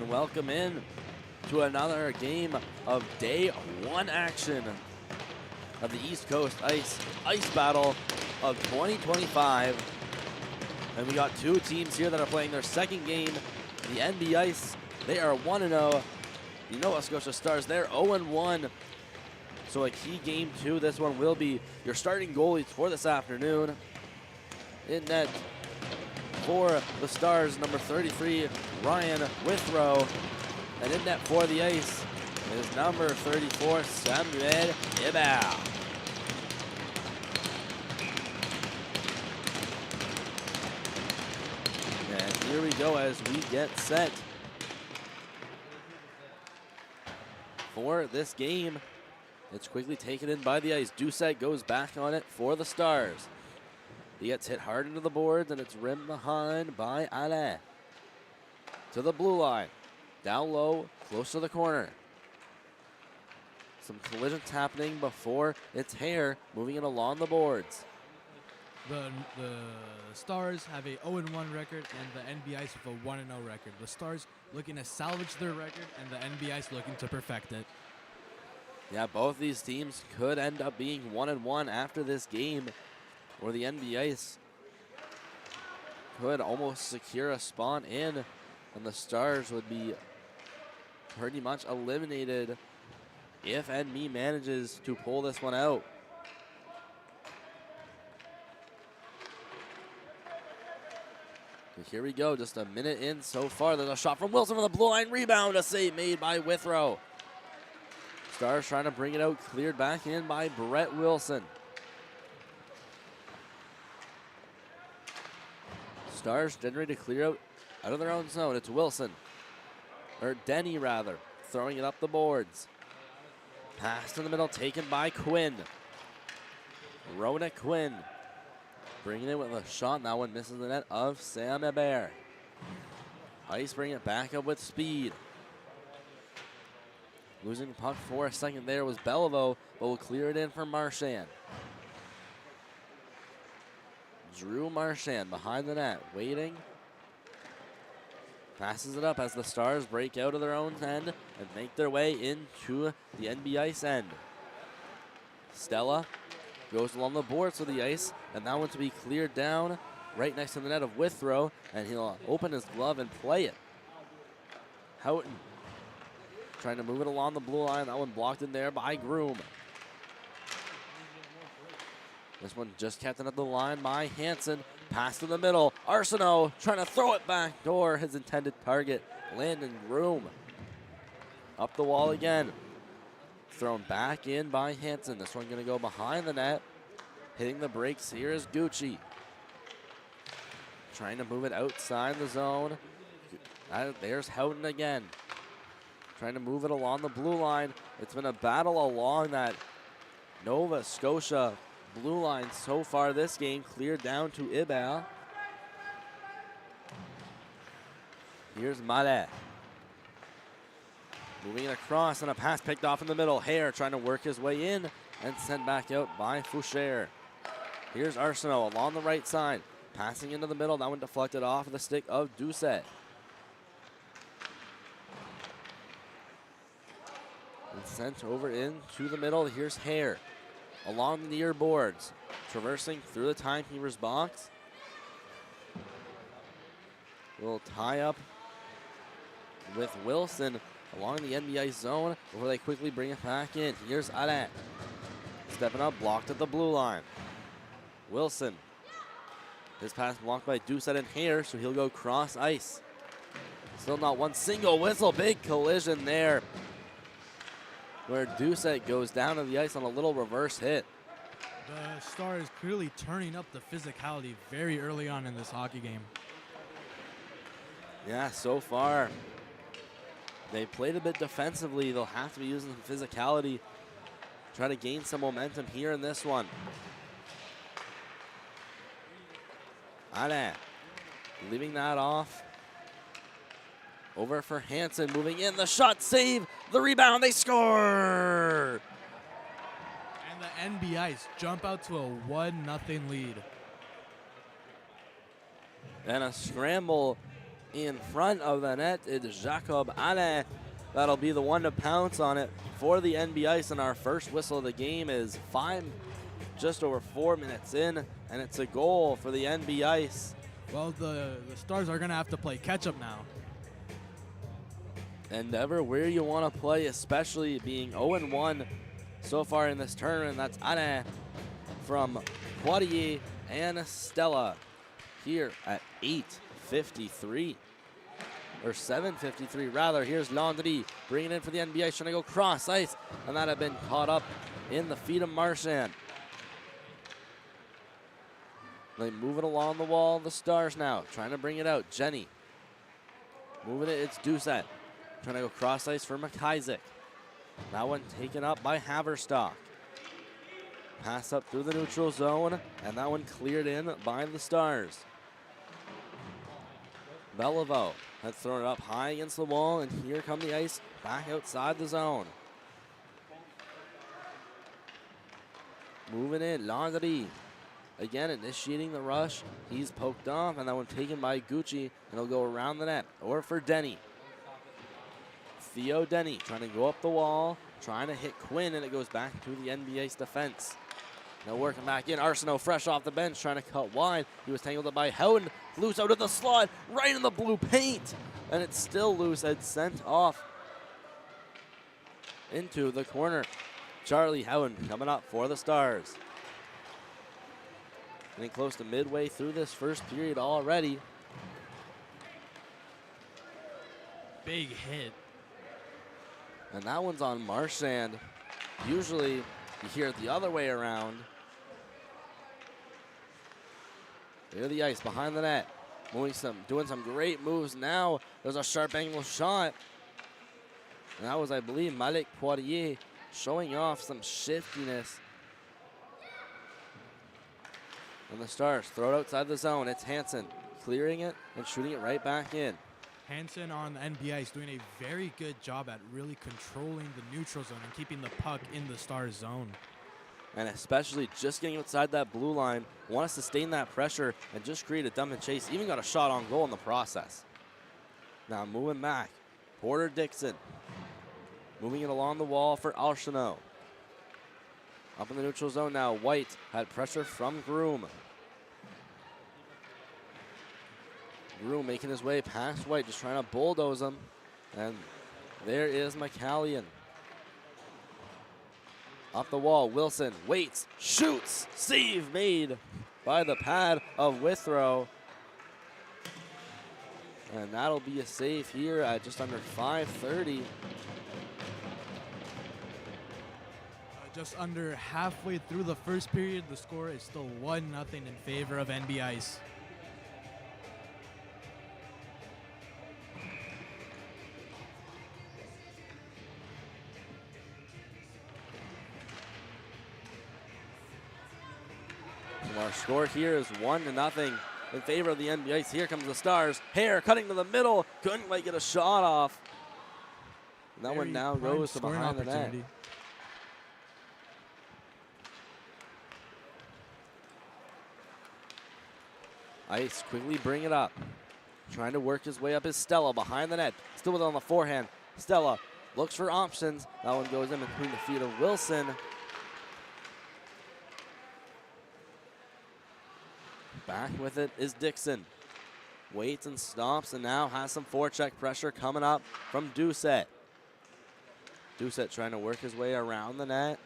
and welcome in to another game of day one action of the East Coast Ice Battle of 2025. And we got two teams here that are playing their second game. The NB Ice, they are 1-0. The Nova Scotia Stars, they're 0-1. So a key game two. This one will be your starting goalies for this afternoon. In net for the Stars, number 33, Ryan Withrow. And in net for the Ice is number 34, Samuel Ibao. And here we go as we get set for this game. It's quickly taken in by the Ice. Doucette goes back on it for the Stars. He gets hit hard into the boards, and it's rimmed behind by Alain. To the blue line. Down low, close to the corner. Some collisions happening before it's Hare moving it along the boards. The Stars have a 0-1 record and the NB Ice with a 1-0 record. The Stars looking to salvage their record and the NB Ice looking to perfect it. Yeah, both these teams could end up being 1-1 after this game, or the NB Ice could almost secure a spot in, and the Stars would be pretty much eliminated if NB manages to pull this one out. Here we go, just a minute in so far. There's a shot from Wilson from the blue line, rebound, a save made by Withrow. Stars trying to bring it out, cleared back in by Brett Wilson. Stars getting ready to clear out of their own zone. It's Wilson, or Denny rather, throwing it up the boards. Pass in the middle, taken by Quinn. Rona Quinn bringing it with a shot. That one misses the net of Sam Hebert. Ice bring it back up with speed. Losing the puck for a second there was Bellevaux, but will clear it in for Marchand. Drew Marchand behind the net, waiting. Passes it up as the Stars break out of their own end and make their way into the NB Ice end. Stella goes along the boards of the Ice, and that one to be cleared down right next to the net of Withrow, and he'll open his glove and play it. Houghton trying to move it along the blue line. That one blocked in there by Groom. This one just kept it at the line by Hansen. Pass to the middle. Arsenault trying to throw it back door. His intended target, Landon Groom. Up the wall again. Thrown back in by Hansen. This one going to go behind the net. Hitting the brakes here is Gucci. Trying to move it outside the zone. There's Houghton again. Trying to move it along the blue line. It's been a battle along that Nova Scotia blue line so far this game. Cleared down to Ibao. Here's Mallet. Moving it across, and a pass picked off in the middle. Hare trying to work his way in and sent back out by Foucher. Here's Arsenault along the right side. Passing into the middle. That one deflected off the stick of Doucette. And sent over into the middle. Here's Hare along the near boards, traversing through the timekeeper's box. Will tie up with Wilson along the NB Ice zone before they quickly bring it back in. Here's Alain. Stepping up, blocked at the blue line. Wilson. His pass blocked by Doucette and Hare, so he'll go cross ice. Still not one single whistle. Big collision there, where Doucette goes down to the ice on a little reverse hit. The Stars clearly turning up the physicality very early on in this hockey game. Yeah, so far they played a bit defensively. They'll have to be using some physicality, try to gain some momentum here in this one. Alain leaving that off. Over for Hansen, moving in, the shot, save, the rebound, they score! And the NB Ice jump out to a 1-0 lead. And a scramble in front of the net. It's Jacob Alain. That'll be the one to pounce on it for the NB Ice, and our first whistle of the game is just over 4 minutes in, and it's a goal for the NB Ice. Well, the Stars are going to have to play catch-up now. Endeavor where you want to play, especially being 0-1 so far in this tournament. That's Alain from Poitiers and Stella here at 8:53. Or 7:53 rather. Here's Landry bringing in for the NBA, trying to go cross ice, and that had been caught up in the feet of Marchand. They move it along the wall. The Stars now trying to bring it out. Jenny moving it. It's Doucette trying to go cross ice for McIsaac. That one taken up by Haverstock. Pass up through the neutral zone, and that one cleared in by the Stars. Beliveau had thrown it up high against the wall, and here come the Ice back outside the zone. Moving in, Landry. Again, initiating the rush. He's poked off, and that one taken by Gucci, and he'll go around the net. Or for Denny. Theo Denny trying to go up the wall, trying to hit Quinn, and it goes back to the NBA's defense. Now working back in, Arsenault fresh off the bench, trying to cut wide. He was tangled up by Howden, loose out of the slot, right in the blue paint. And it's still loose and sent off into the corner. Charlie Howden coming up for the Stars. Getting close to midway through this first period already. Big hit. And that one's on Marchand. Usually you hear it the other way around. There the Ice behind the net. Doing some great moves now. There's a sharp angle shot. And that was, I believe, Malik Poitier showing off some shiftiness. And the Stars throw it outside the zone. It's Hansen clearing it and shooting it right back in. Hansen on the NBA is doing a very good job at really controlling the neutral zone and keeping the puck in the Stars zone. And especially just getting outside that blue line, want to sustain that pressure and just create a dump and chase. Even got a shot on goal in the process. Now moving back, Porter Dixon. Moving it along the wall for Arsenault. Up in the neutral zone now, White had pressure from Groom. Groom making his way past White, just trying to bulldoze him. And there is McCallion. Off the wall, Wilson waits, shoots, save made by the pad of Withrow. And that'll be a save here at just under 5:30. Just under halfway through the first period, the score is still 1-0 in favor of NB Ice. Our score here is 1-0 in favor of the NB Ice. Here comes the Stars. Hare cutting to the middle, couldn't quite get a shot off. And that one now goes to behind the net. Ice quickly bring it up. Trying to work his way up is Stella behind the net. Still with it on the forehand. Stella looks for options. That one goes in between the feet of Wilson. Back with it is Dixon. Waits and stops and now has some forecheck pressure coming up from Doucette. Doucette trying to work his way around the net.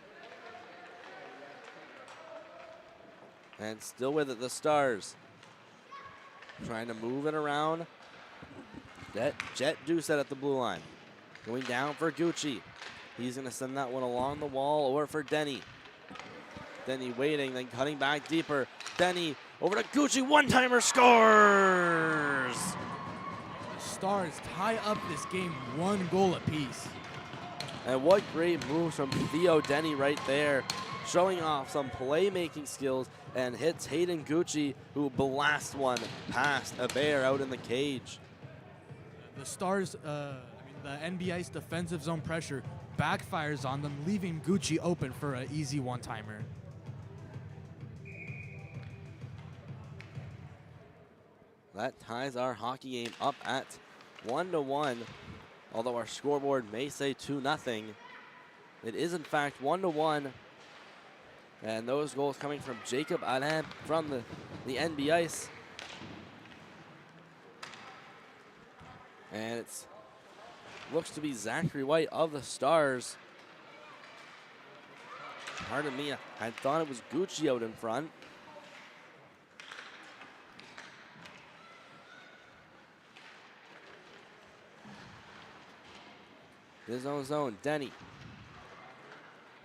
And still with it, the Stars. Trying to move it around. Jet Doucette at the blue line. Going down for Gucci. He's going to send that one along the wall or for Denny. Denny waiting, then cutting back deeper. Denny over to Gucci, one-timer, scores! The Stars tie up this game 1 goal apiece. And what great moves from Theo Denny right there, showing off some playmaking skills and hits Hayden Gucci, who blasts one past a bear out in the cage. The Stars, the NBI's defensive zone pressure backfires on them, leaving Gucci open for an easy one-timer. That ties our hockey game up at 1-1. Although our scoreboard may say 2-0. It is in fact 1-1. And those goals coming from Jacob Alain from the NB Ice. And it looks to be Zachary White of the Stars. Pardon me, I thought it was Gucci out in front. His own zone, Denny.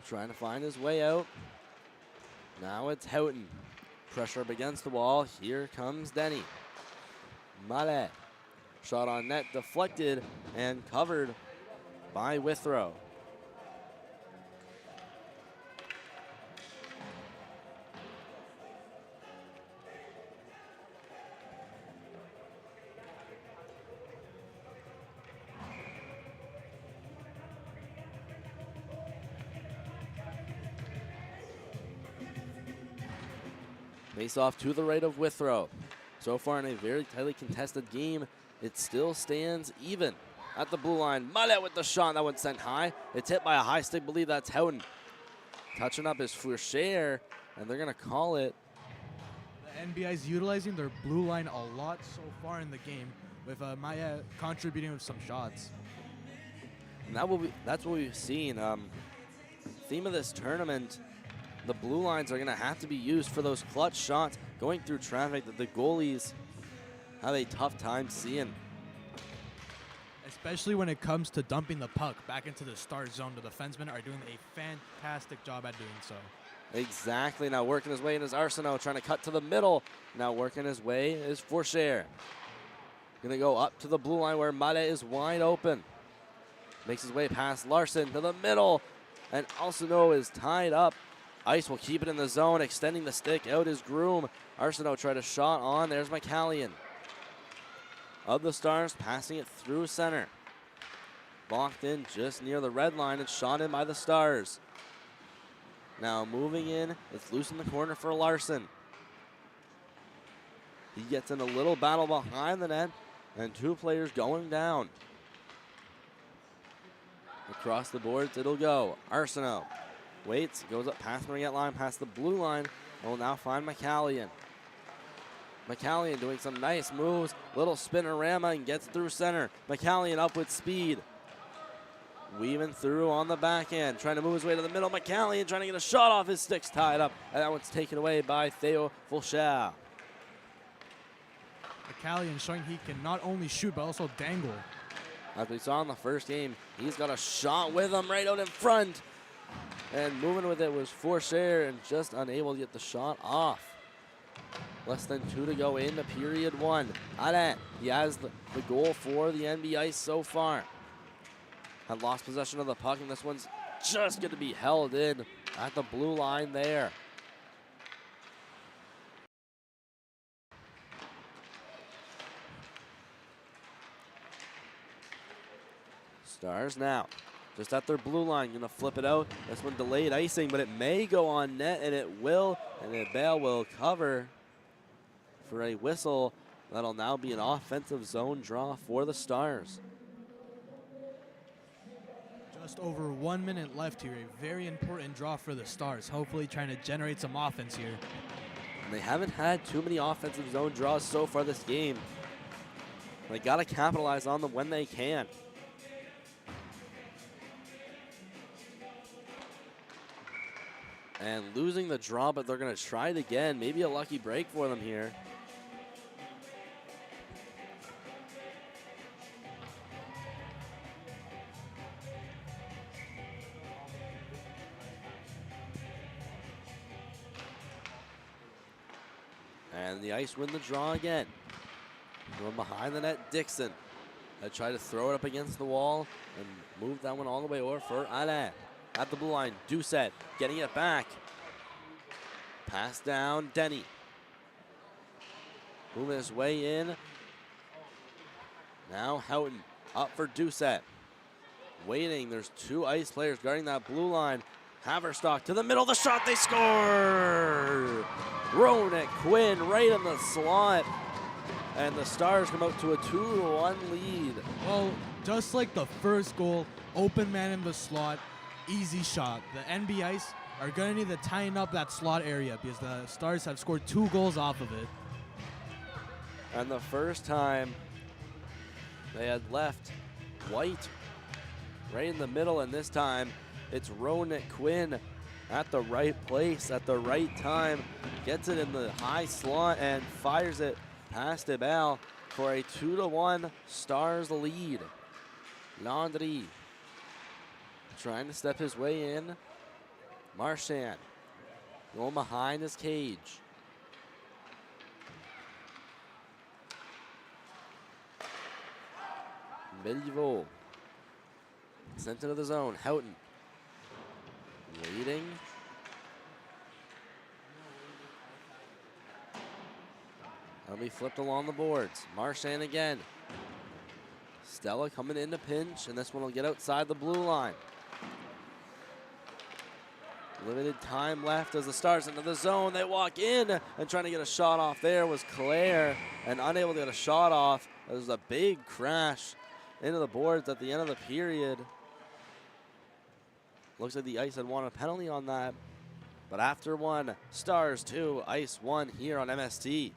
Trying to find his way out. Now it's Houghton. Pressure up against the wall. Here comes Denny. Mallet. Shot on net, deflected and covered by Withrow. Face off to the right of Withrow. So far in a very tightly contested game, it still stands even at the blue line. Mallet with the shot, that one sent high. It's hit by a high stick, believe that's Houghton. Touching up is Fourchier, and they're gonna call it. The NBI is utilizing their blue line a lot so far in the game, with Maya contributing with some shots. And that's what we've seen. Theme of this tournament, the blue lines are gonna have to be used for those clutch shots going through traffic that the goalies have a tough time seeing. Especially when it comes to dumping the puck back into the Stars zone. The defensemen are doing a fantastic job at doing so. Exactly, now working his way in his Arsenault, trying to cut to the middle. Now working his way is Fourchier. Gonna go up to the blue line where Mallet is wide open. Makes his way past Larson to the middle, and Arsenault is tied up. Ice will keep it in the zone, extending the stick out is Groom. Arsenault tried a shot on, there's McCallion. Of the Stars, passing it through center. Blocked in just near the red line and shot in by the Stars. Now moving in, it's loose in the corner for Larson. He gets in a little battle behind the net, and two players going down. Across the boards it'll go. Arsenault waits, goes up past the ring line, past the blue line, and will now find McCallion. McCallion doing some nice moves, little spinorama and gets through center. McCallion up with speed. Weaving through on the backhand, trying to move his way to the middle. McCallion trying to get a shot off, his stick's tied up, and that one's taken away by Theo Fulcher. McCallion showing he can not only shoot but also dangle. As we saw in the first game, he's got a shot with him right out in front. And moving with it was Fourchier and just unable to get the shot off. Less than 2 to go into period 1. Alain, he has the goal for the NB Ice so far. Had lost possession of the puck, and this one's just going to be held in at the blue line there. Stars now, just at their blue line, gonna flip it out. This one delayed icing, but it may go on net, and it will, and the Bale will cover for a whistle. That'll now be an offensive zone draw for the Stars. Just over 1 minute left here. A very important draw for the Stars. Hopefully trying to generate some offense here. And they haven't had too many offensive zone draws so far this game. They gotta capitalize on them when they can. And losing the draw, but they're gonna try it again. Maybe a lucky break for them here. And the Ice win the draw again. Going behind the net, Dixon. I try to throw it up against the wall and move that one all the way over for Alain. At the blue line, Doucette getting it back. Pass down, Denny. Moving his way in. Now Houghton up for Doucette. Waiting, there's two Ice players guarding that blue line. Haverstock to the middle, the shot, they score! Ronak Quinn right in the slot. and the Stars come out to a 2-1 lead. Well, just like the first goal, open man in the slot, easy shot. The NB Ice are going to need to tighten up that slot area because the Stars have scored 2 goals off of it. And the first time they had left White right in the middle, and this time it's Ronan Quinn at the right place at the right time, gets it in the high slot and fires it past Ebel for a 2-1 Stars lead. Landry trying to step his way in. Marchand going behind his cage. Medieval sent into the zone. Houghton waiting. That'll be flipped along the boards. Marchand again. Stella coming in to pinch, and this one will get outside the blue line. Limited time left as the Stars into the zone. They walk in, and trying to get a shot off there was Claire, and unable to get a shot off. There was a big crash into the boards at the end of the period. Looks like the Ice had won a penalty on that. But after one, Stars 2, Ice 1 here on MST.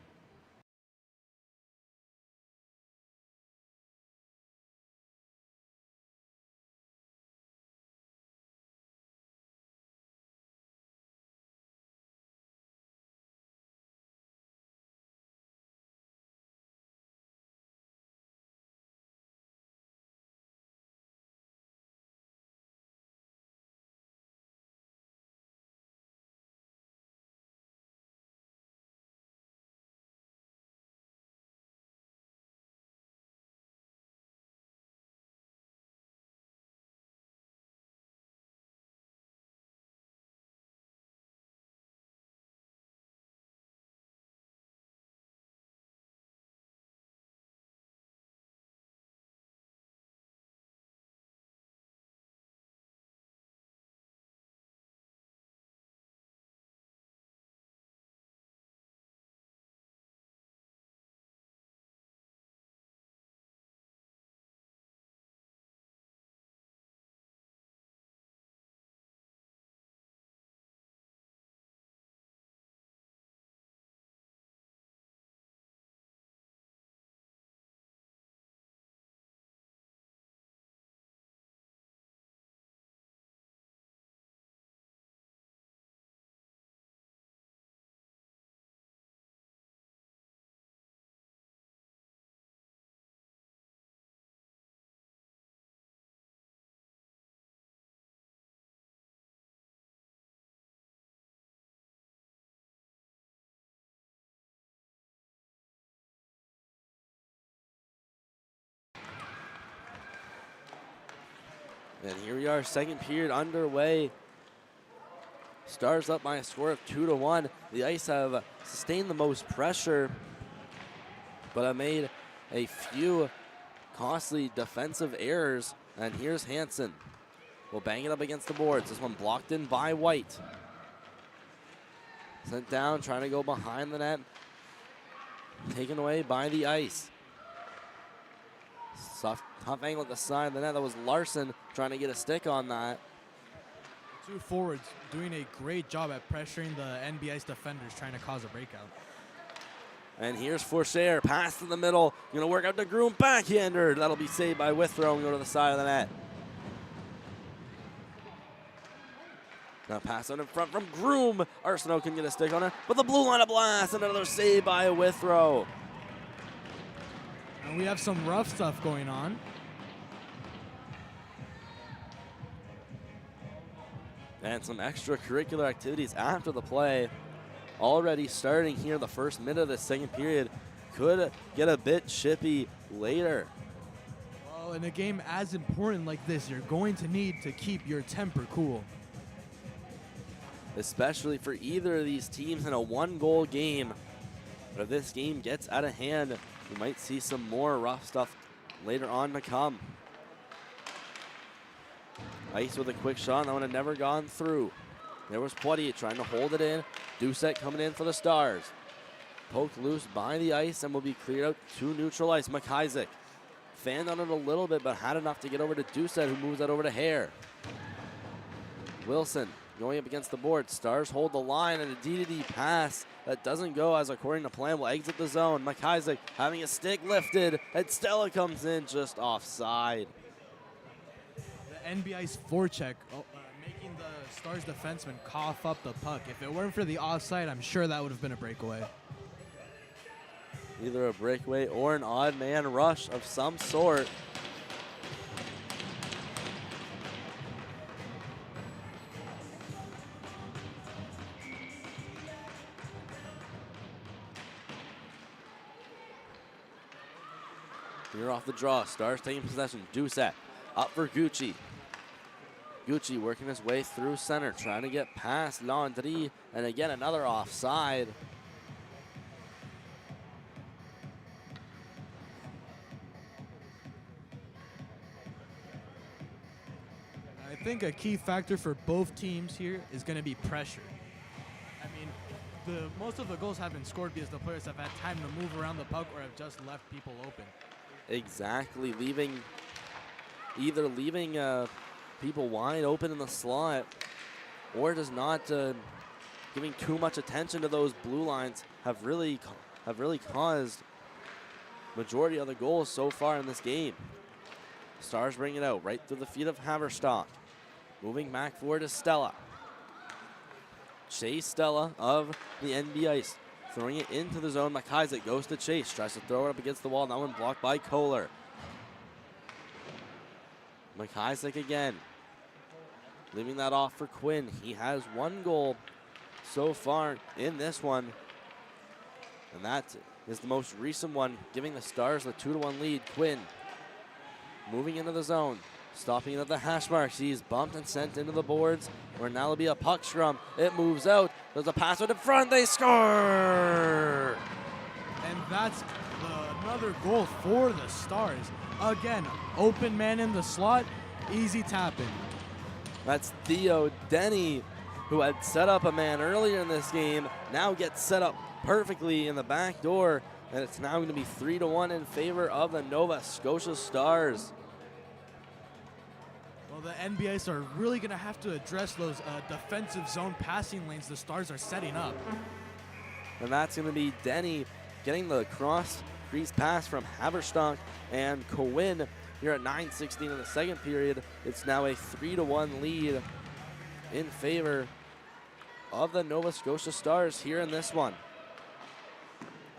And here we are, second period underway. Stars up by a score of 2-1. The Ice have sustained the most pressure, but have made a few costly defensive errors. And here's Hansen. Will bang it up against the boards. This one blocked in by White. Sent down, trying to go behind the net. Taken away by the Ice. Soft, tough angle at the side of the net. That was Larson trying to get a stick on that. 2 forwards doing a great job at pressuring the NB Ice defenders, trying to cause a breakout. And here's Fourchier, pass in the middle. Going to work out to Groom, backhander. That'll be saved by Withrow and go to the side of the net. Now pass out in front from Groom. Arsenault can get a stick on it, but the blue line of blast, and another save by Withrow. And we have some rough stuff going on. And some extracurricular activities after the play. Already starting here the first minute of the second period. Could get a bit chippy later. Well, in a game as important like this, you're going to need to keep your temper cool. Especially for either of these teams in a 1-goal game. But if this game gets out of hand, we might see some more rough stuff later on to come. Ice with a quick shot, that one had never gone through. There was Poitier trying to hold it in. Doucette coming in for the Stars. poked loose by the ice and will be cleared out to neutral ice. McIsaac fanned on it a little bit, but had enough to get over to Doucette, who moves that over to Hare. Wilson going up against the board. Stars hold the line, and a D-to-D pass that doesn't go as according to plan will exit the zone. McIsaac having a stick lifted, and Stella comes in just offside. The NBI's forecheck making the Stars defenseman cough up the puck. If it weren't for the offside, I'm sure that would have been a breakaway. Either a breakaway or an odd man rush of some sort. Here off the draw, Stars taking possession. Doucette up for Gucci. Gucci working his way through center, trying to get past Landry, and again another offside. I think a key factor for both teams here is going to be pressure. I mean, most of the goals have been scored because the players have had time to move around the puck or have just left people open. Exactly, either leaving people wide open in the slot, or just not giving too much attention to those blue lines have really caused majority of the goals so far in this game. Stars bring it out right through the feet of Haverstock. Moving back forward to Stella. Chase Stella of the NB Ice. Throwing it into the zone. McIsaac goes to Chase. Tries to throw it up against the wall. That one blocked by Kohler. McIsaac again. Leaving that off for Quinn. He has one goal so far in this one. And that is the most recent one, giving the Stars the 2-1 lead. Quinn moving into the zone. Stopping it at the hash marks. He's bumped and sent into the boards, where now will be a puck scrum. It moves out. There's a pass out in front. They score! And that's another goal for the Stars. Again, open man in the slot, easy tap in. That's Theo Denny, who had set up a man earlier in this game, now gets set up perfectly in the back door, and it's now going to be 3-1 in favor of the Nova Scotia Stars. Well, the NBIs are really going to have to address those defensive zone passing lanes the Stars are setting up. And that's going to be Denny getting the cross crease pass from Haverstock and Cohen here at 9:16 in the second period. It's now a 3-1 lead in favor of the Nova Scotia Stars here in this one.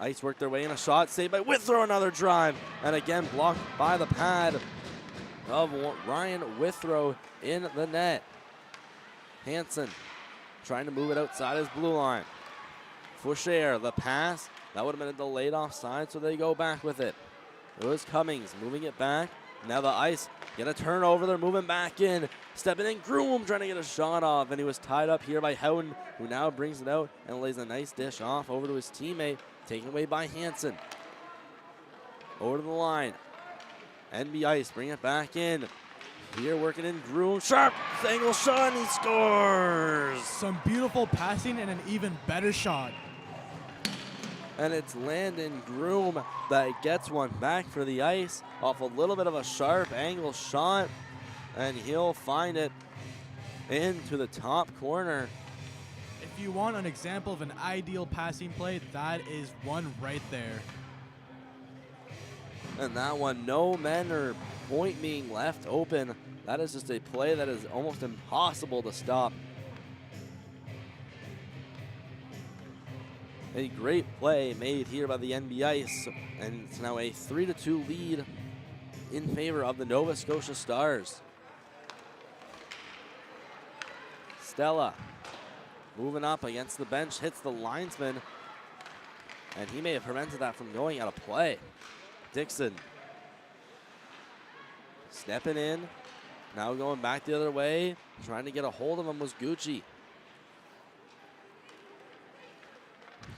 Ice work their way in, a shot saved by Withrow, another drive, and again blocked by the pad of Ryan Withrow in the net. Hansen trying to move it outside his blue line. Foucher, the pass, that would have been a delayed offside, so they go back with it. It was Cummings moving it back. Now the Ice get a turnover, they're moving back in. Stepping in, Groom trying to get a shot off, and he was tied up here by Houghton, who now brings it out and lays a nice dish off over to his teammate, taken away by Hansen. Over to the line. NB Ice bring it back in. Here working in Groom. Sharp angle shot, and he scores! Some beautiful passing and an even better shot. And it's Landon Groom that gets one back for the Ice off a little bit of a sharp angle shot, and he'll find it into the top corner. If you want an example of an ideal passing play, that is one right there. And that one, no men or point being left open. That is just a play that is almost impossible to stop. A great play made here by the NB Ice, and it's now a 3-2 lead in favor of the Nova Scotia Stars. Stella moving up against the bench, hits the linesman, and he may have prevented that from going out of play. Dixon stepping in, now going back the other way, trying to get a hold of him was Gucci.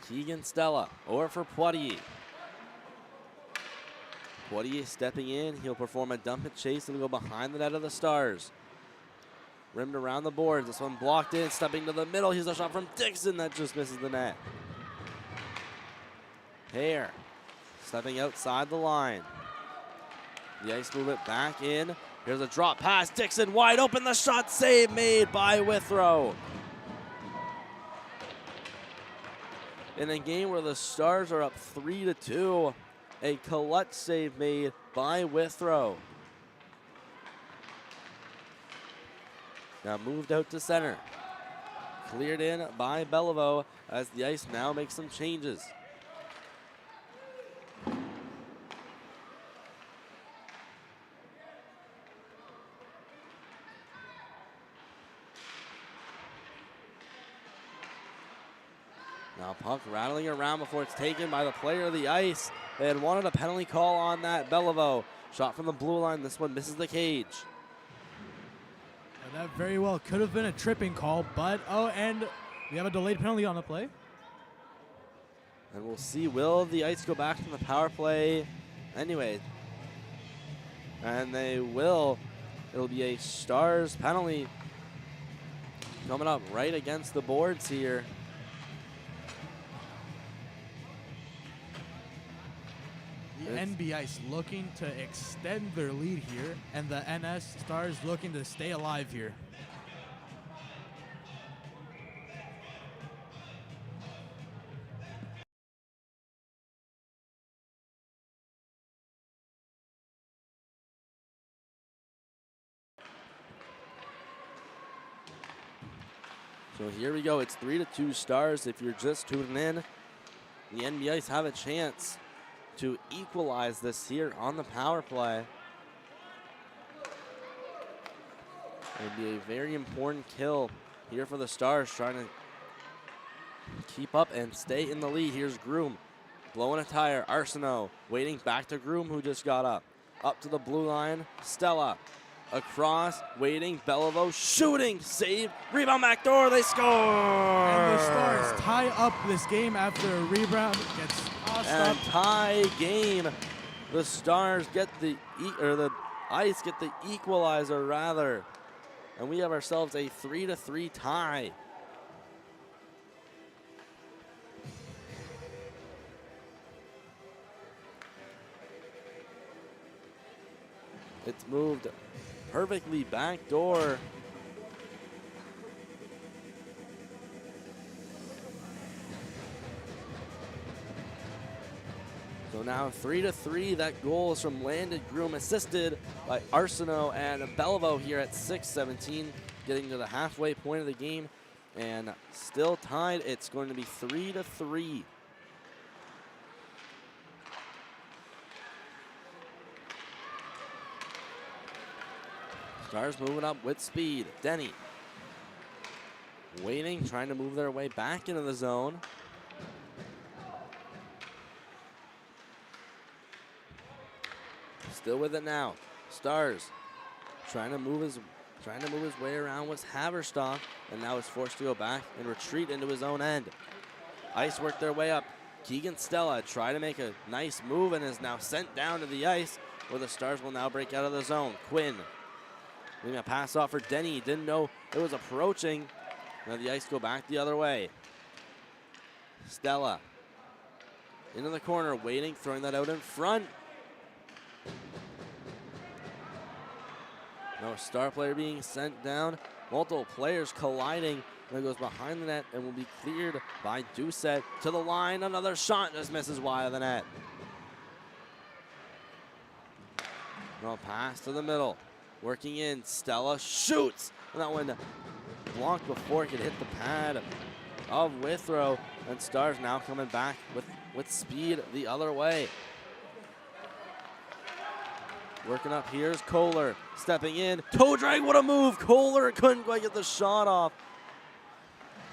Keegan Stella over for Poitier. Poitier stepping in, he'll perform a dump and chase and go behind the net of the Stars. Rimmed around the boards, this one blocked in, stepping to the middle, here's a shot from Dixon that just misses the net. Hare stepping outside the line. The Ice move it back in. Here's a drop pass. Dixon wide open. The shot save made by Withrow. In a game where the Stars are up 3-2, a clutch save made by Withrow. Now moved out to center. Cleared in by Beliveau as the Ice now makes some changes. Now puck rattling around before it's taken by the player of the Ice. They had wanted a penalty call on that. Beliveau shot from the blue line. This one misses the cage. And that very well could have been a tripping call, but and we have a delayed penalty on the play. And we'll see, will the Ice go back to the power play anyway? And they will. It'll be a Stars penalty coming up right against the boards here. The NB Ice looking to extend their lead here, and the NS Stars looking to stay alive here. So here we go. It's 3-2 Stars. If you're just tuning in, the NB Ice have a chance to equalize this here on the power play. It'd be a very important kill here for the Stars, trying to keep up and stay in the lead. Here's Groom blowing a tire. Arsenault waiting back to Groom, who just got up. Up to the blue line. Stella across, waiting. Beliveau shooting, save, rebound backdoor. They score. And the Stars tie up this game after a rebound gets tossed and up. tie game. The Stars get the Ice get the equalizer rather, and we have ourselves a 3-3 tie. It's moved perfectly backdoor. So now 3-3. That goal is from Landon Groom, assisted by Arsenault and Beliveau here at 6:17, getting to the halfway point of the game, and still tied. It's going to be 3-3. Stars moving up with speed. Denny waiting, trying to move their way back into the zone. Still with it now. Stars trying to move his way around was Haverstock, and now is forced to go back and retreat into his own end. Ice work their way up. Keegan Stella try to make a nice move and is now sent down to the ice, where the Stars will now break out of the zone. Quinn leaving a pass off for Denny. Didn't know it was approaching. Now the Ice go back the other way. Stella into the corner, waiting, throwing that out in front. No, Star player being sent down. Multiple players colliding. And it goes behind the net and will be cleared by Doucette to the line. Another shot just misses wide of the net. No, pass to the middle. Working in, Stella shoots. And that one blocked before it could hit the pad of Withrow. And Stars now coming back with speed the other way. Working up, here's Kohler stepping in. Toe drag, what a move. Kohler couldn't quite get the shot off.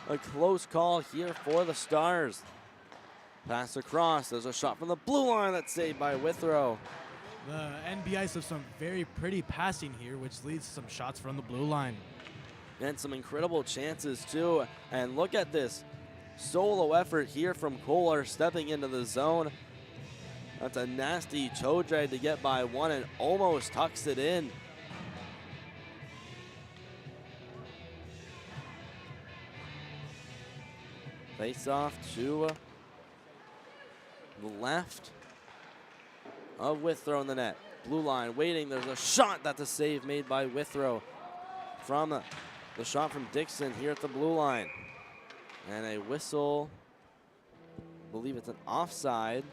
A close call here for the Stars. Pass across, there's a shot from the blue line that's saved by Withrow. The NB Ice have some very pretty passing here, which leads to some shots from the blue line. And some incredible chances too. And look at this solo effort here from Kohler stepping into the zone. That's a nasty toe drag to get by one and almost tucks it in. Face off to the left of Withrow in the net. Blue line waiting. There's a shot. That's a save made by Withrow from the shot from Dixon here at the blue line. And a whistle. I believe it's an offside.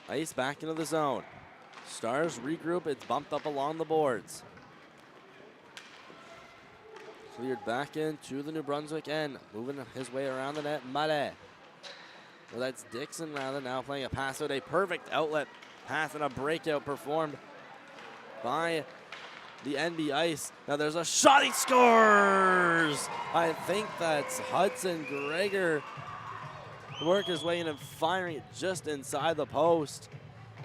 Ice back into the zone. Stars regroup. It's bumped up along the boards. Cleared back into the New Brunswick end. Moving his way around the net. Male. Well, that's Dixon rather now playing a pass out. A perfect outlet pass and a breakout performed by the NB Ice. Now there's a shot. He scores! I think that's Hudson Gregor. Work his way in and firing it just inside the post.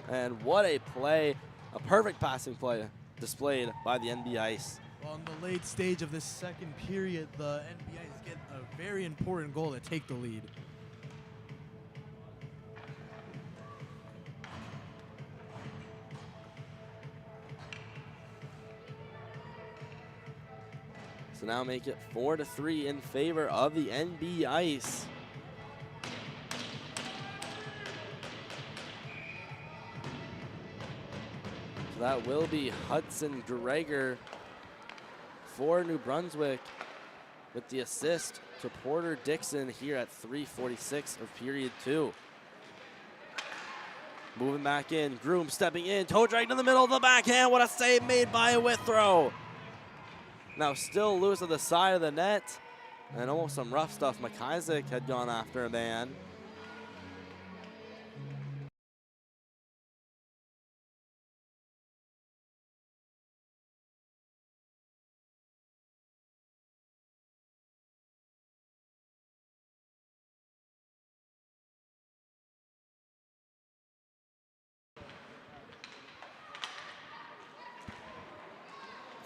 And what a play. A perfect passing play displayed by the NB Ice. Well, in the late stage of this second period, the NBA is getting a very important goal to take the lead. So now make it 4-3 in favor of the NB Ice. So that will be Hudson Gregor for New Brunswick with the assist to Porter Dixon here at 3:46 of period 2. Moving back in, Groom stepping in, toe drag to the middle of the backhand. What a save made by Withrow. Now still loose at the side of the net, and almost some rough stuff. McIsaac had gone after a man.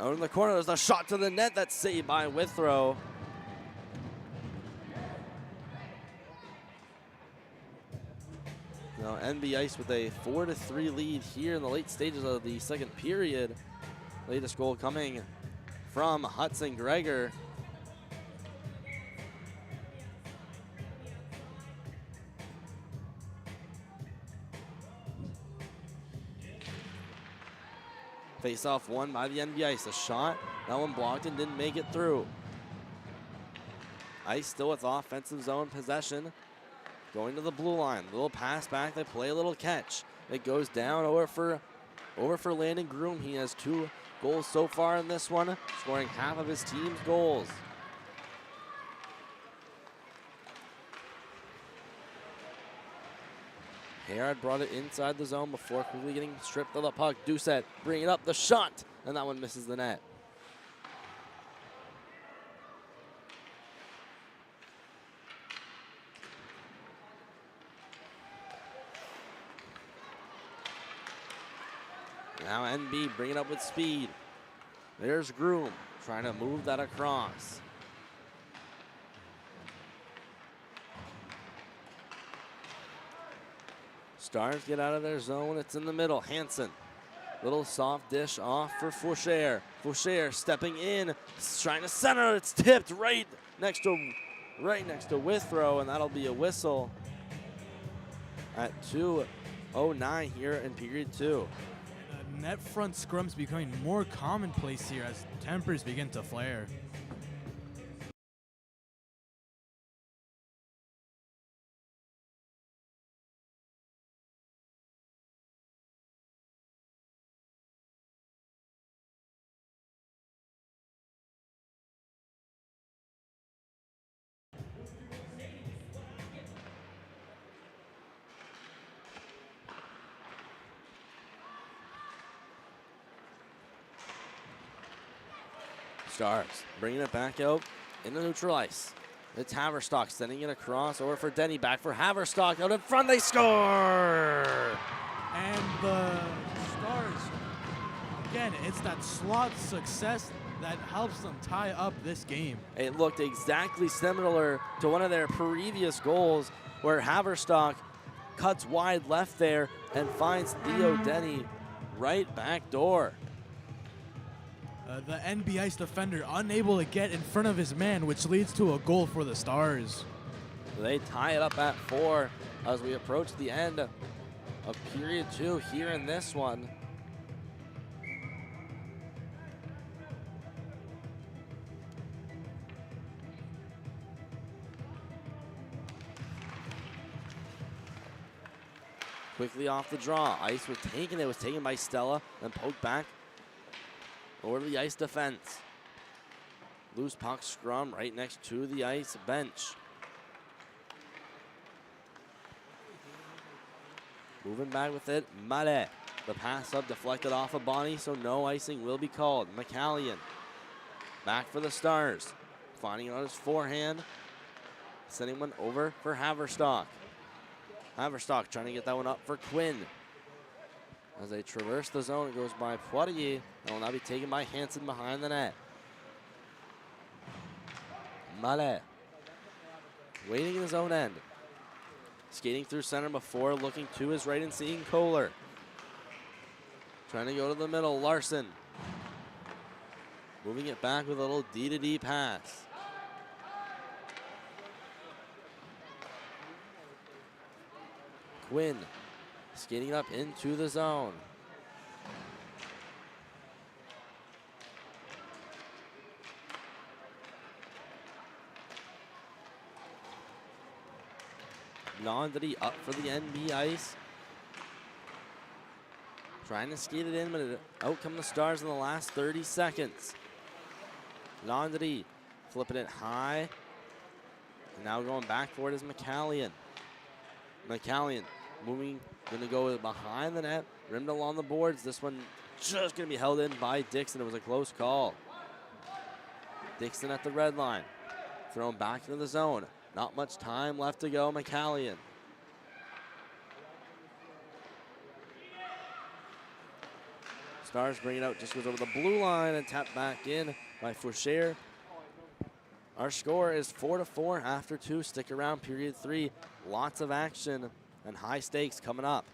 Out in the corner, there's a shot to the net that's saved by Withrow. Now NB Ice with a 4-3 lead here in the late stages of the second period. Latest goal coming from Hudson Gregor. Face-off won by the NB Ice. A shot, that one blocked and didn't make it through. Ice still with offensive zone possession. Going to the blue line. Little pass back. They play a little catch. It goes down over for Landon Groom. He has 2 goals so far in this one, scoring half of his team's goals. Herod brought it inside the zone before quickly getting stripped of the puck. Doucette bringing up the shot, and that one misses the net. Now NB bringing it up with speed. There's Groom trying to move that across. Stars get out of their zone. It's in the middle. Hansen. Little soft dish off for Foucher. Foucher stepping in, trying to center. It's tipped right next to Withrow, and that'll be a whistle at 2:09 here in period 2. Net front scrums becoming more commonplace here as tempers begin to flare. Stars bringing it back out into neutral ice. It's Haverstock sending it across over for Denny. Back for Haverstock. Out in front, they score! And the Stars, again, it's that slot success that helps them tie up this game. It looked exactly similar to one of their previous goals where Haverstock cuts wide left there and finds Theo Denny right back door. The NB Ice defender unable to get in front of his man, which leads to a goal for the Stars. They tie it up at 4 as we approach the end of period 2 here in this one. Quickly off the draw. Ice was taken. It was taken by Stella and poked back over to the Ice defense. Loose puck scrum right next to the Ice bench. Moving back with it, Male. The pass up deflected off of Bonnie, so no icing will be called. McCallion back for the Stars. Finding it on his forehand. Sending one over for Haverstock. Haverstock trying to get that one up for Quinn. As they traverse the zone, it goes by Poitier. That will now be taken by Hansen behind the net. Male waiting in his own end. Skating through center before looking to his right and seeing Kohler. Trying to go to the middle, Larson. Moving it back with a little D-to-D pass. Quinn skating up into the zone. Laundry up for the NB Ice. Trying to skate it in, but out come the Stars in the last 30 seconds. Laundry flipping it high. And now going back for it is McCallion. McCallion moving, gonna go behind the net, rimmed along the boards. This one just gonna be held in by Dixon. It was a close call. Dixon at the red line, thrown back into the zone. Not much time left to go, McCallion. Stars bring it out, just goes over the blue line and tapped back in by Foucher. Our score is 4-4 after 2. Stick around, period 3. Lots of action and high stakes coming up.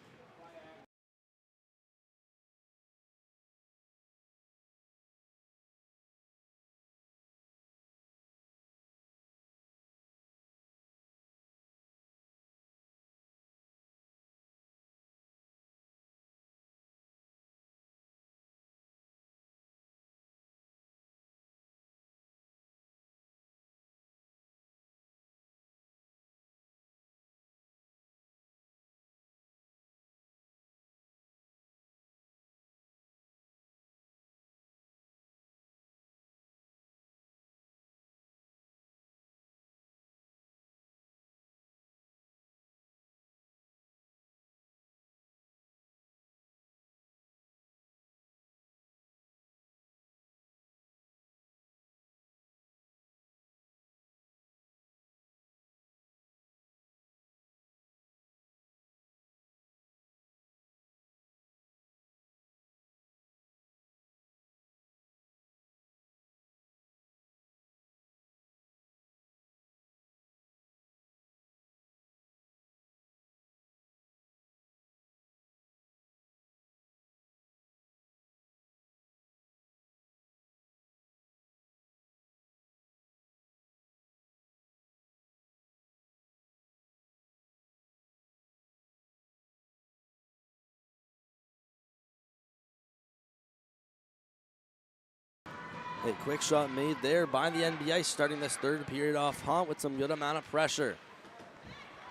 A quick shot made there by the NBA, starting this third period off hot with some good amount of pressure.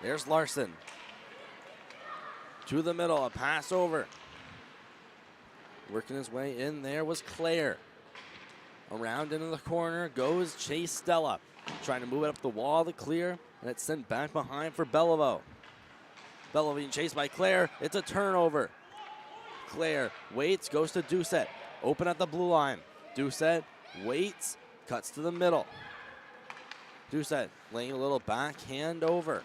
There's Larson. To the middle, a pass over. Working his way in there was Claire. Around into the corner goes Chase Stella. Trying to move it up the wall to clear, and it's sent back behind for Beliveau. Beliveau being chased by Claire. It's a turnover. Claire waits, goes to Doucette. Open at the blue line. Doucette waits, cuts to the middle. Doucette laying a little backhand over.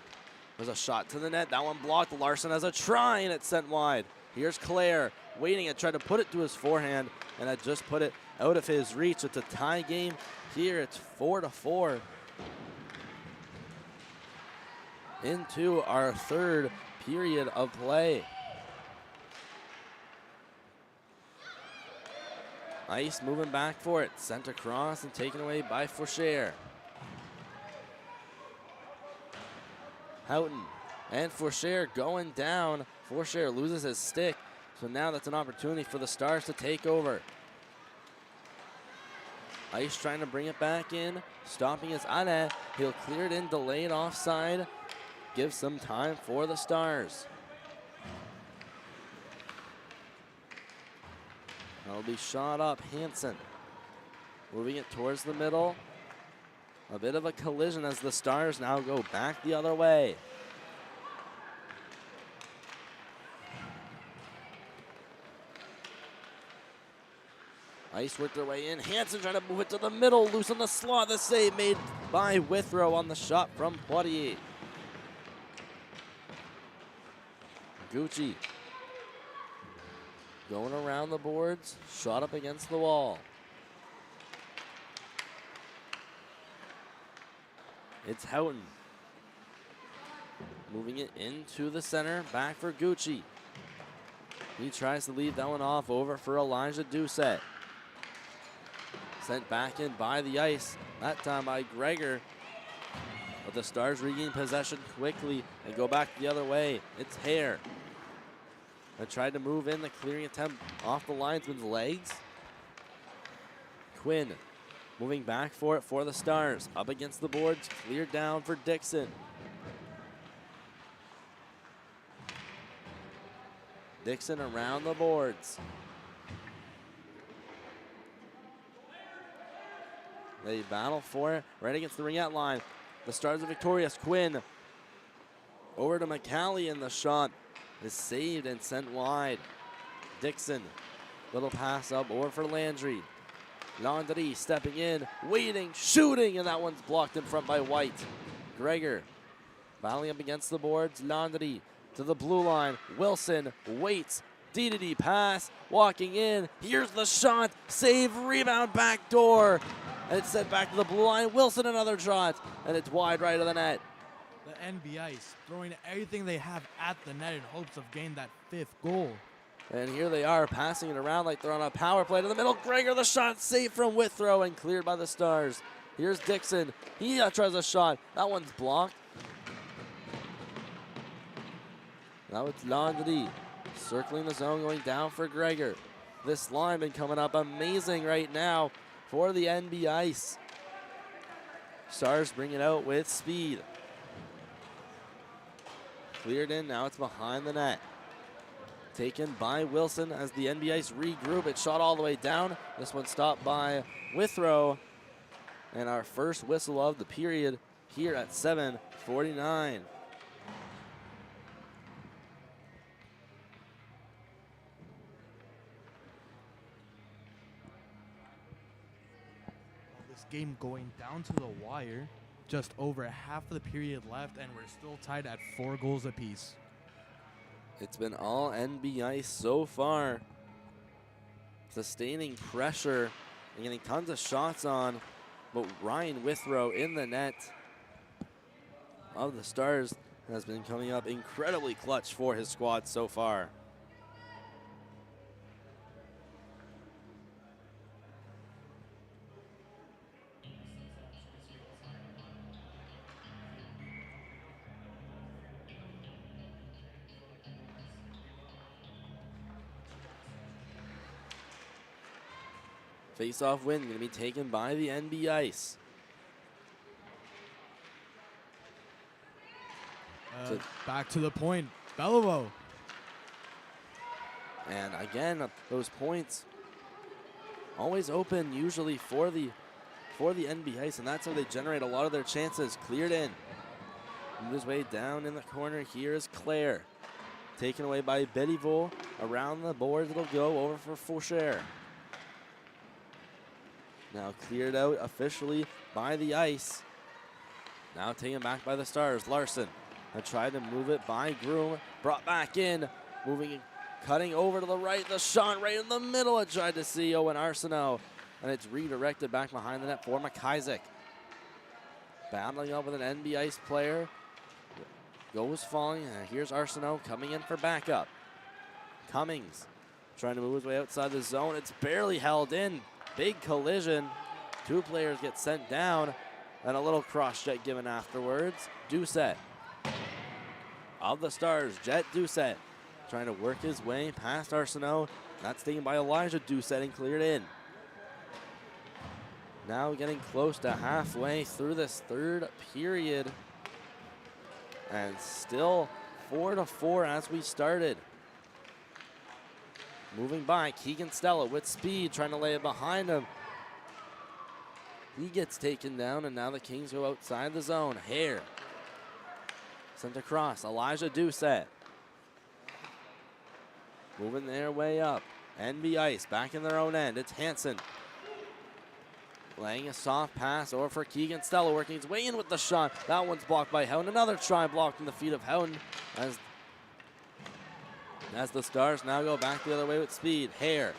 There's a shot to the net. That one blocked. Larson has a try, and it's sent wide. Here's Claire waiting and trying to put it to his forehand, and that just put it out of his reach. It's a tie game here. It's 4-4 into our third period of play. Ice moving back for it. Sent across and taken away by Fourchier. Houghton and Fourchier going down. Fourchier loses his stick, so now that's an opportunity for the Stars to take over. Ice trying to bring it back in. Stopping is Alain. He'll clear it in, delayed offside. Give some time for the Stars. That'll be shot up. Hansen moving it towards the middle. A bit of a collision as the Stars now go back the other way. Ice worked their way in. Hansen trying to move it to the middle. Loose on the slot. The save made by Withrow on the shot from Poitier. Gucci going around the boards. Shot up against the wall. It's Houghton. Moving it into the center. Back for Gucci. He tries to leave that one off over for Elijah Doucette. Sent back in by the ice. That time by Gregor. But the Stars regain possession quickly and go back the other way. It's Hare. They tried to move in the clearing attempt off the linesman's legs. Quinn moving back for it for the Stars. Up against the boards, cleared down for Dixon. Dixon around the boards. They battle for it right against the ringette line. The Stars are victorious. Quinn over to McCallie, and the shot is saved and sent wide. Dixon, little pass up over for Landry. Landry stepping in, waiting, shooting, and that one's blocked in front by White. Gregor battling up against the boards. Landry to the blue line. Wilson waits. D-to-D pass, walking in. Here's the shot. Save, rebound, back door. And it's sent back to the blue line. Wilson another shot, and it's wide right of the net. The NB Ice throwing everything they have at the net in hopes of getting that 5th goal. And here they are passing it around like they're on a power play to the middle. Gregor, the shot saved from Withrow and cleared by the Stars. Here's Dixon. He tries a shot. That one's blocked. Now it's Landry circling the zone, going down for Gregor. This line been coming up amazing right now for the NB Ice. Stars bring it out with speed. Cleared in, now it's behind the net. Taken by Wilson as the NB Ice regroup. It shot all the way down. This one stopped by Withrow. And our first whistle of the period here at 7:49. This game going down to the wire. Just over half of the period left, and we're still tied at 4 goals apiece. It's been all NB Ice so far. Sustaining pressure and getting tons of shots on, but Ryan Withrow in the net of the Stars has been coming up incredibly clutch for his squad so far. Face-off win going to be taken by the NB Ice. Back to the point, Beliveau. And again, those points always open usually for the NB Ice, and that's how they generate a lot of their chances. Cleared in. Moved his way down in the corner. Here is Claire. Taken away by Beliveau. Around the boards it'll go over for Fourchier. Now cleared out officially by the Ice. Now taken back by the Stars. Larson tried to move it by Groom. Brought back in. Moving, cutting over to the right. The shot right in the middle. It tried to see Owen Arsenault. And it's redirected back behind the net for McIsaac. Battling up with an NB Ice player. Goes falling. And here's Arsenault coming in for backup. Cummings trying to move his way outside the zone. It's barely held in. Big collision. Two players get sent down. And a little cross check given afterwards. Doucette of the Stars, Jet Doucette, trying to work his way past Arsenault. That's taken by Elijah Doucette and cleared in. Now getting close to halfway through this third period. And still 4-4 as we started. Moving by Keegan Stella with speed, trying to lay it behind him. He gets taken down, and now the Kings go outside the zone. Hare sent across. Elijah Doucette moving their way up. NB Ice back in their own end. It's Hansen laying a soft pass over for Keegan Stella, working his way in with the shot. That one's blocked by Houghton. Another try blocked in the feet of Houghton as the Stars now go back the other way with speed. Hare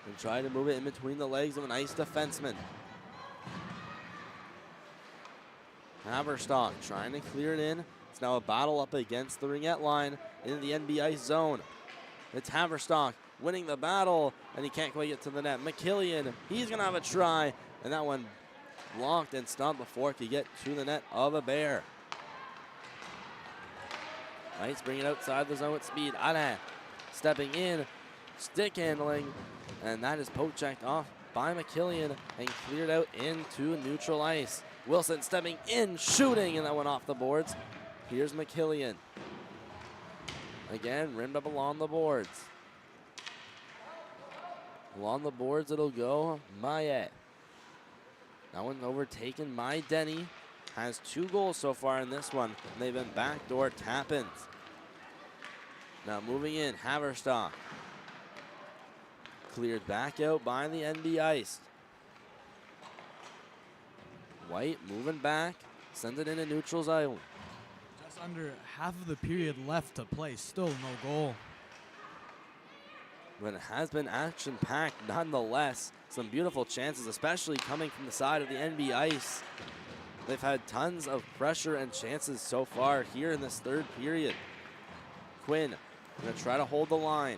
and try to move it in between the legs of an Ice defenseman. Haverstock trying to clear it in. It's now a battle up against the ringette line in the NB Ice zone. It's Haverstock winning the battle, and he can't quite get to the net. McKillian, he's going to have a try, and that one blocked and stopped before it could get to the net of a Bear. Ice bring it outside the zone with speed. Alain stepping in, stick handling, and that is poke checked off by McKillian and cleared out into neutral ice. Wilson stepping in, shooting, and that went off the boards. Here's McKillian. Again, rimmed up along the boards. Along the boards it'll go Mayet. That one overtaken by Denny. Has 2 goals so far in this one. And they've been backdoor tap-ins. Now moving in, Haverstock. Cleared back out by the NB Ice. White moving back, sends it into neutral zone. Just under half of the period left to play, still no goal. But it has been action-packed nonetheless. Some beautiful chances, especially coming from the side of the NB Ice. They've had tons of pressure and chances so far here in this third period. Quinn gonna try to hold the line.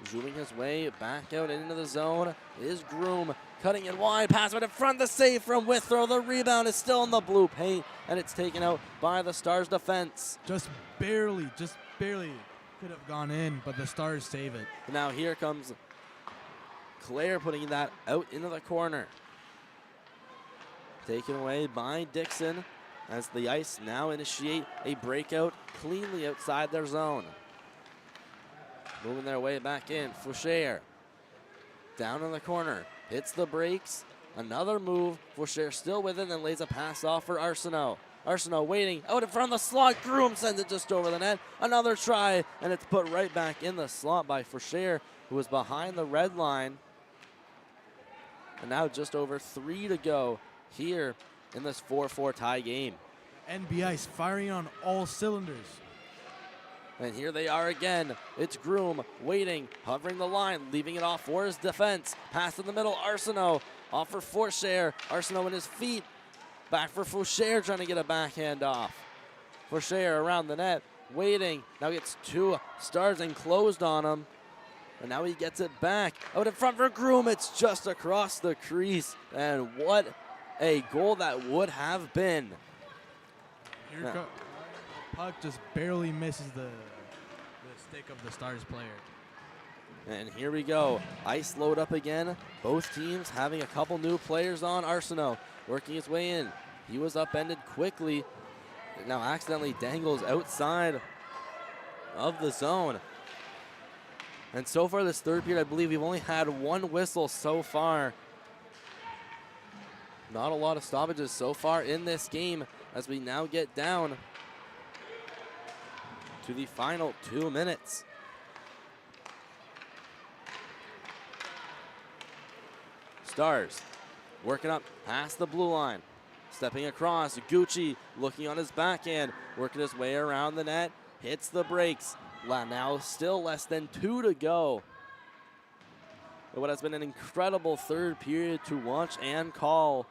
Zooming his way back out into the zone is Groom. Cutting it wide, pass right in front, the save from Withrow. The rebound is still in the blue paint, and it's taken out by the Stars defense. Just barely could have gone in, but the Stars save it. Now here comes Claire putting that out into the corner. Taken away by Dixon as the Ice now initiate a breakout cleanly outside their zone. Moving their way back in, Foucher down in the corner, hits the brakes, another move, Foucher still with it and lays a pass off for Arsenault. Arsenault waiting out in front of the slot, Groom sends it just over the net, another try, and it's put right back in the slot by Foucher, who was behind the red line. And now just over 3 to go here in this 4-4 tie game. NB Ice firing on all cylinders. And here they are again. It's Groom waiting, hovering the line, leaving it off for his defense. Pass in the middle, Arsenault off for Foucher. Arsenault in his feet. Back for Foucher trying to get a backhand off. Foucher around the net, waiting. Now gets 2 Stars enclosed on him. And now he gets it back. Out in front for Groom. It's just across the crease. And what a goal that would have been. Here puck just barely misses the stick of the Stars player. And here we go. Ice load up again. Both teams having a couple new players on. Arsenault working his way in. He was upended quickly. Now accidentally dangles outside of the zone. And so far this third period, I believe we've only had 1 whistle so far. Not a lot of stoppages so far in this game as we now get down to the final 2 minutes. Stars working up past the blue line. Stepping across, Gucci looking on his backhand, working his way around the net, hits the brakes. Now still less than 2 to go. What has been an incredible third period to watch and call.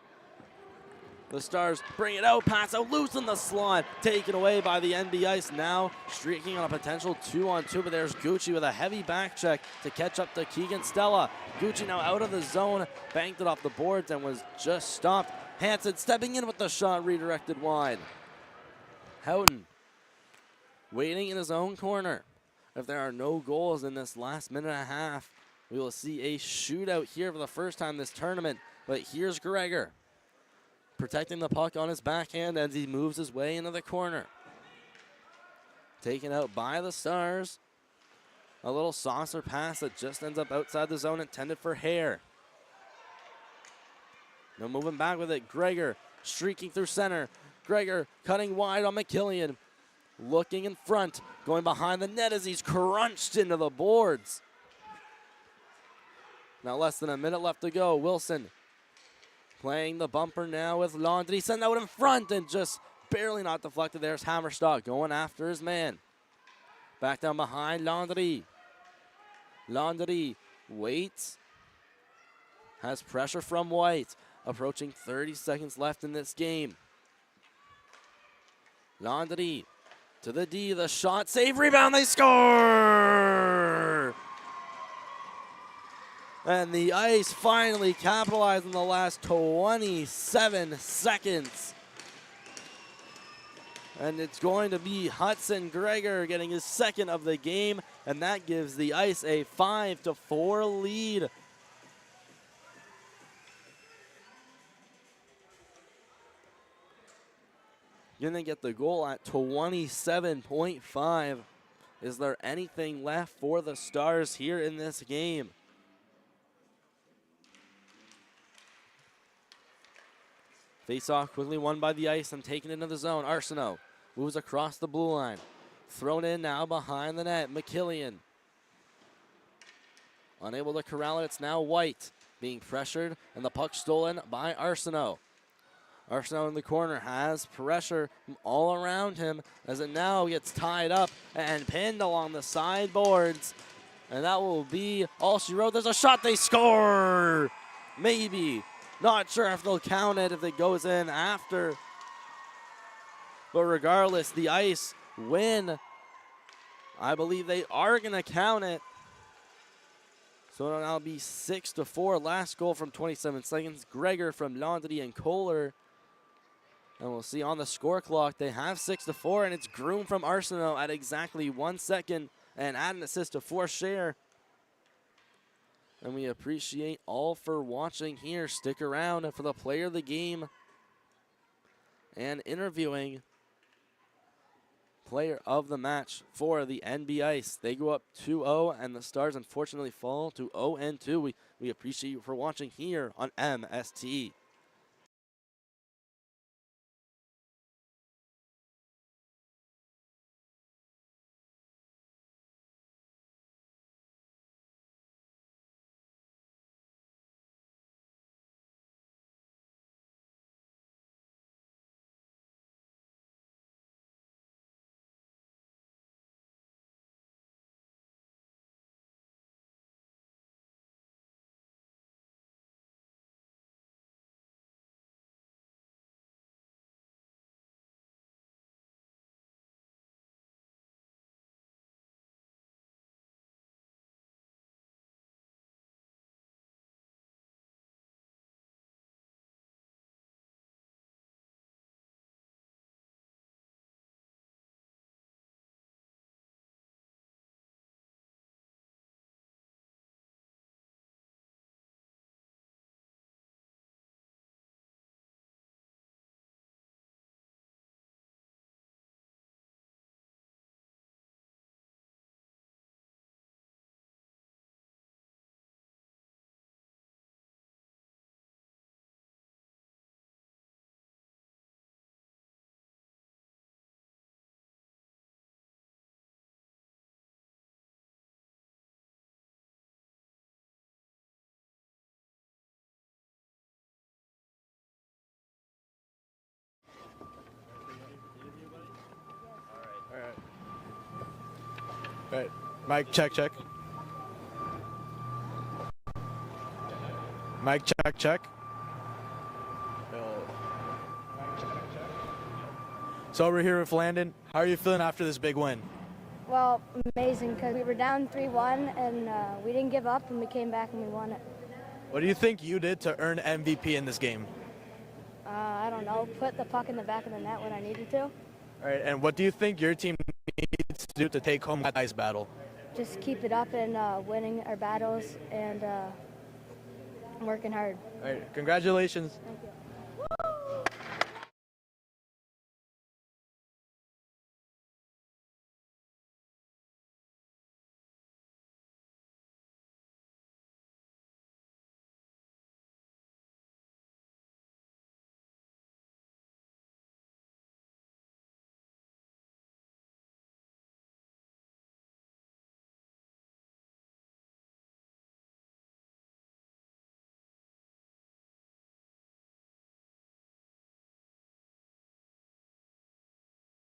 The Stars bring it out, pass out, loose in the slot, taken away by the NB Ice. Now streaking on a potential 2-on-2, but there's Gucci with a heavy back check to catch up to Keegan Stella. Gucci now out of the zone, banked it off the boards and was just stopped. Hansen stepping in with the shot, redirected wide. Houghton waiting in his own corner. If there are no goals in this last minute and a half, we will see a shootout here for the first time this tournament. But here's Gregor protecting the puck on his backhand as he moves his way into the corner. Taken out by the Stars. A little saucer pass that just ends up outside the zone intended for Hare. No moving back with it. Gregor streaking through center. Gregor cutting wide on McKillian. Looking in front. Going behind the net as he's crunched into the boards. Now less than a minute left to go. Wilson playing the bumper now with Laundry. Sent out in front and just barely not deflected. There's Hammerstock going after his man. Back down behind Laundry. Laundry waits. Has pressure from White. Approaching 30 seconds left in this game. Laundry to the D. The shot, save, rebound. They score! And the Ice finally capitalized in the last 27 seconds. And it's going to be Hudson Gregor getting his second of the game, and that gives the Ice a 5-4 lead. Gonna get the goal at 27.5. Is there anything left for the Stars here in this game? Face-off quickly won by the Ice and taken into the zone. Arsenault moves across the blue line. Thrown in now behind the net. McKillian unable to corral it. It's now White being pressured, and the puck stolen by Arsenault. Arsenault in the corner has pressure all around him as it now gets tied up and pinned along the sideboards. And that will be all she wrote. There's a shot, they score! Maybe. Not sure if they'll count it if it goes in after. But regardless, the Ice win. I believe they are going to count it. So it'll now be 6-4. Last goal from 27 seconds. Gregor from Laundry and Kohler. And we'll see on the score clock, they have 6-4, and it's Groom from Arsenault at exactly 1 second and add an assist to Share. And we appreciate all for watching here. Stick around for the player of the game and interviewing player of the match for the NB Ice. They go up 2-0, and the Stars unfortunately fall to 0-2. We appreciate you for watching here on MST. All right. Mic check, check. Mic check, check. So we're here with Landon. How are you feeling after this big win? Well, amazing, because we were down 3-1 and we didn't give up and we came back and we won it. What do you think you did to earn MVP in this game? I don't know, put the puck in the back of the net when I needed to. All right, and what do you think your team needs to do to take home that ice battle? Just keep it up and winning our battles and working hard. All right, congratulations. Thank you.